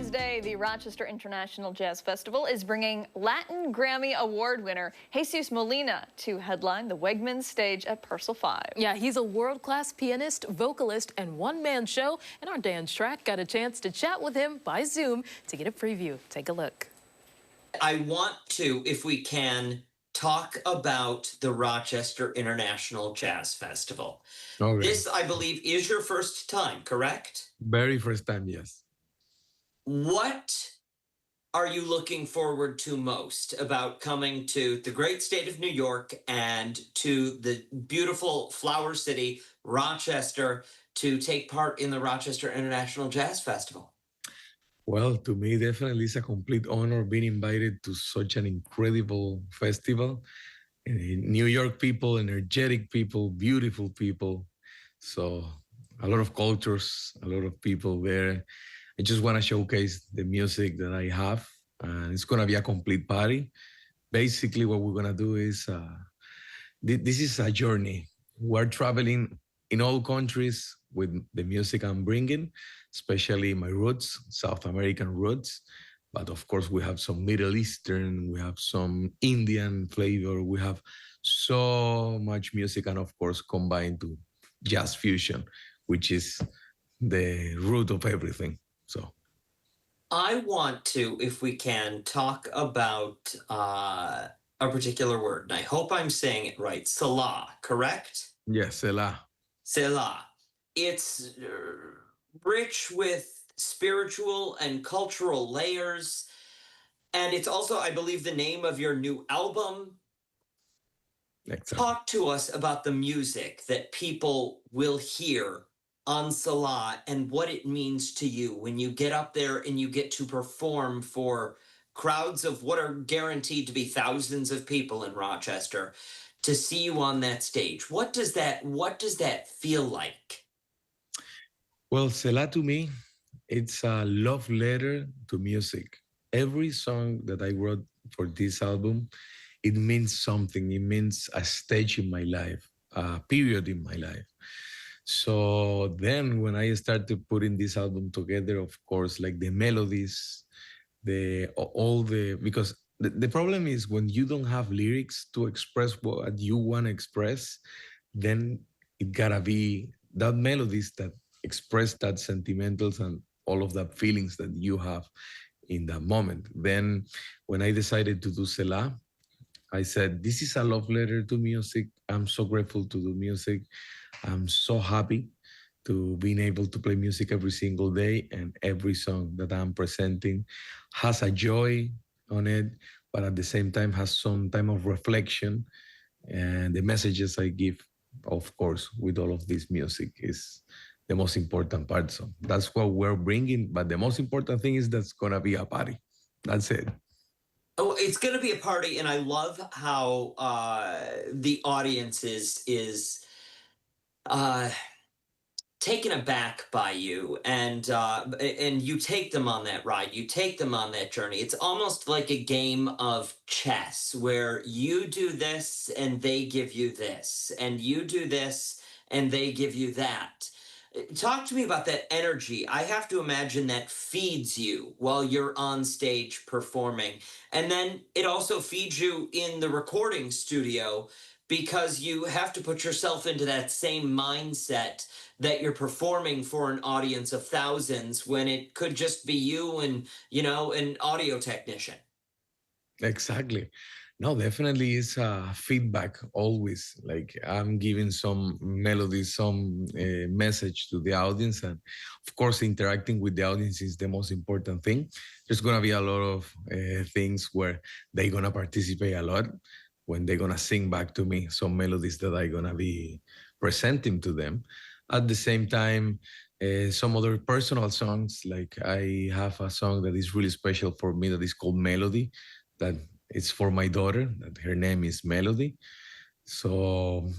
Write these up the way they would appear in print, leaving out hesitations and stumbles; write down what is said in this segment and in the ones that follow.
Wednesday, the Rochester International Jazz Festival is bringing Latin Grammy Award winner Jesus Molina to headline the Wegmans stage at Purcell 5. Yeah, he's a world-class pianist, vocalist, and one-man show. And our Dan Strack got a chance to chat with him by Zoom to get a preview. Take a look. I want to, if we can, talk about the Rochester International Jazz Festival. Okay. This, I believe, is your first time, correct? Very first time, yes. What are you looking forward to most about coming to the great state of New York and to the beautiful flower city, Rochester, to take part in the Rochester International Jazz Festival? Well, to me, definitely it's a complete honor being invited to such an incredible festival. New York people, energetic people, beautiful people. So a lot of cultures, a lot of people there. I just want to showcase the music that I have, and it's going to be a complete party. Basically, what we're going to do is, this is a journey. We're traveling in all countries with the music I'm bringing, especially my roots, South American roots. But of course, we have some Middle Eastern, we have some Indian flavor, we have so much music, and of course, combined to jazz fusion, which is the root of everything. So I want to, if we can, talk about a particular word, and I hope I'm saying it right. Selah, correct? Yes, Selah. Selah. It's rich with spiritual and cultural layers, and it's also, I believe, the name of your new album. Exactly. Talk to us about the music that people will hear on Selah and what it means to you when you get up there and you get to perform for crowds of what are guaranteed to be thousands of people in Rochester, to see you on that stage. What does that feel like? Well, Selah to me, it's a love letter to music. Every song that I wrote for this album, it means something. It means a stage in my life, a period in my life. So then when I started putting this album together, of course, like the melodies, because the problem is when you don't have lyrics to express what you want to express, then it gotta be that melodies that express that sentimentals and all of the feelings that you have in that moment. Then when I decided to do Selah, I said, this is a love letter to music. I'm so grateful to do music. I'm so happy to being able to play music every single day, and every song that I'm presenting has a joy on it, but at the same time has some time of reflection. And the messages I give, of course, with all of this music is the most important part. So that's what we're bringing. But the most important thing is that's going to be a party. That's it. Oh, it's going to be a party, and I love how the audience is taken aback by you, and you take them on that ride. You take them on that journey. It's almost like a game of chess where you do this and they give you this, and you do this and they give you that. Talk to me about that energy. I have to imagine that feeds you while you're on stage performing. And then it also feeds you in the recording studio, because you have to put yourself into that same mindset that you're performing for an audience of thousands when it could just be you and, an audio technician. Exactly. No, definitely it's feedback always. Like I'm giving some melody, some message to the audience. And of course, interacting with the audience is the most important thing. There's going to be a lot of things where they're going to participate a lot, when they're going to sing back to me some melodies that I'm going to be presenting to them. At the same time, some other personal songs, like I have a song that is really special for me that is called Melody, that it's for my daughter, that her name is Melody. So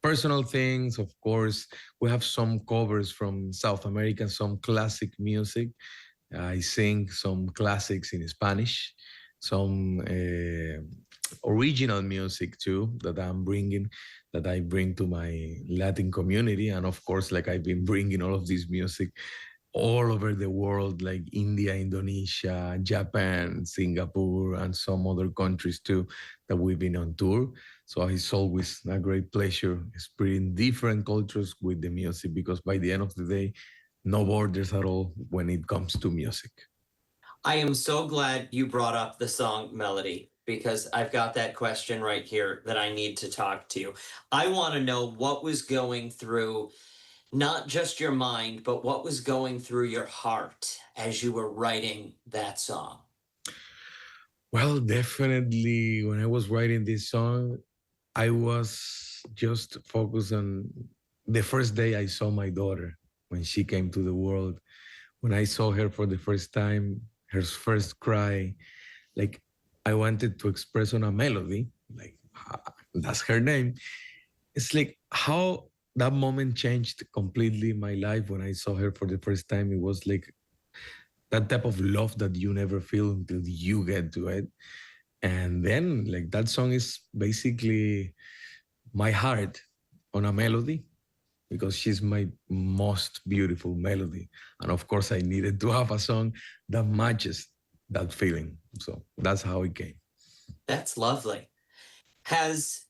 personal things, of course, we have some covers from South America, some classic music. I sing some classics in Spanish, some original music too that I bring to my Latin community. And of course, like I've been bringing all of this music all over the world, like India, Indonesia, Japan, Singapore, and some other countries too that we've been on tour. So it's always a great pleasure exploring different cultures with the music because by the end of the day, no borders at all when it comes to music. I am so glad you brought up the song Melody because I've got that question right here that I need to talk to you. I want to know what was going through not just your mind, but what was going through your heart as you were writing that song. Well, definitely when I was writing this song, I was just focused on the first day I saw my daughter when she came to the world. When I saw her for the first time, her first cry, like I wanted to express on a melody, like that's her name. It's like how that moment changed completely my life when I saw her for the first time. It was like that type of love that you never feel until you get to it. And then like that song is basically my heart on a melody because she's my most beautiful melody. And of course, I needed to have a song that matches that feeling. So that's how it came. That's lovely. Has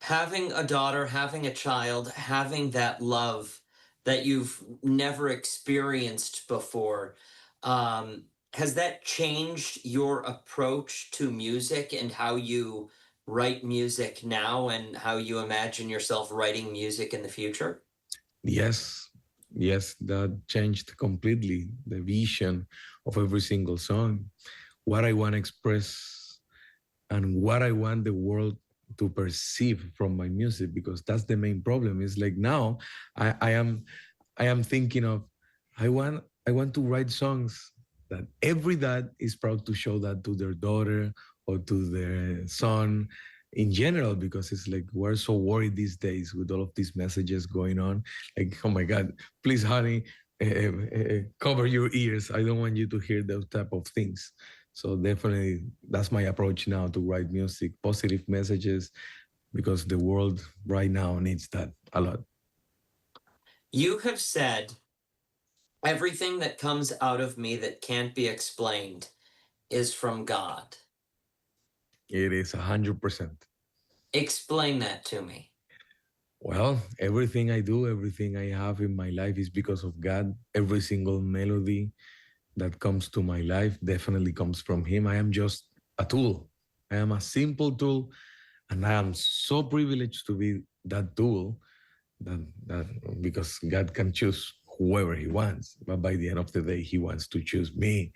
having a daughter, having a child, having that love that you've never experienced before, has that changed your approach to music and how you write music now and how you imagine yourself writing music in the future? Yes, yes, that changed completely the vision of every single song, what I want to express and what I want the world to perceive from my music, because that's the main problem. Is like now I am thinking of I want to write songs that every dad is proud to show that to their daughter or to their son in general, because it's like we're so worried these days with all of these messages going on. Like, oh my God, please, honey, cover your ears. I don't want you to hear those type of things. So definitely, that's my approach now to write music, positive messages, because the world right now needs that a lot. You have said everything that comes out of me that can't be explained is from God. It is 100%. Explain that to me. Well, everything I do, everything I have in my life is because of God. Every single melody that comes to my life definitely comes from Him. I am just a tool. I am a simple tool, and I am so privileged to be that tool that because God can choose whoever He wants, but by the end of the day, He wants to choose me,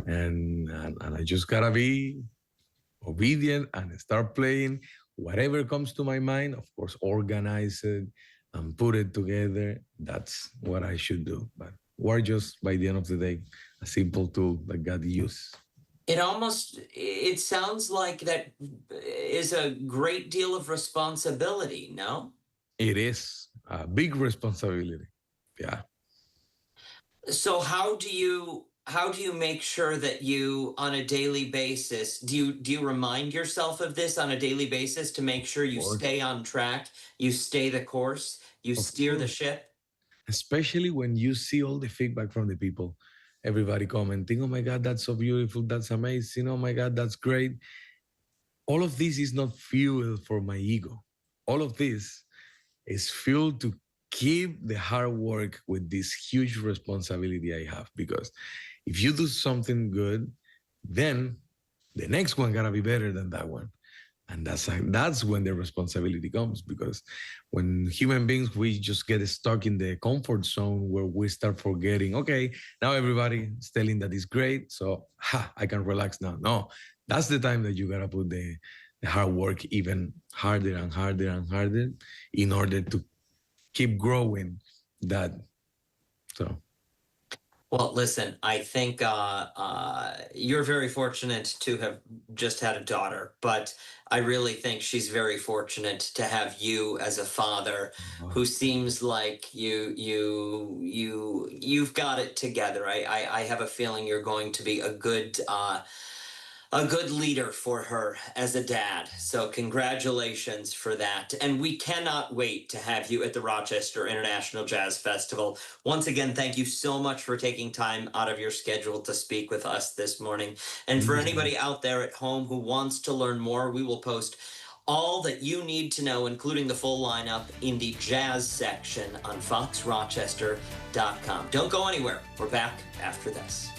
and I just gotta be obedient and start playing whatever comes to my mind. Of course, organize it and put it together. That's what I should do. But we're just, by the end of the day, a simple tool that God used. It sounds like that is a great deal of responsibility, no? It is a big responsibility. Yeah. So how do you make sure that you on a daily basis do you remind yourself of this on a daily basis to make sure you Or, stay on track, you stay the course, you of steer the course, ship? especially when you see all the feedback from the people, everybody commenting, oh my God, that's so beautiful. That's amazing. Oh my God, that's great. All of this is not fuel for my ego. All of this is fuel to keep the hard work with this huge responsibility I have. Because if you do something good, then the next one gotta be better than that one. And that's when the responsibility comes, because when human beings we just get stuck in the comfort zone where we start forgetting, okay, now everybody is telling that it's great, so I can relax now. No, that's the time that you gotta put the hard work even harder and harder and harder in order to keep growing that. So Well, listen, I think you're very fortunate to have just had a daughter, but I really think she's very fortunate to have you as a father who seems like you've got it together. I have a feeling you're going to be a good leader for her as a dad. So congratulations for that. And we cannot wait to have you at the Rochester International Jazz Festival. Once again, thank you so much for taking time out of your schedule to speak with us this morning. And for anybody out there at home who wants to learn more, we will post all that you need to know, including the full lineup, in the jazz section on foxrochester.com. Don't go anywhere. We're back after this.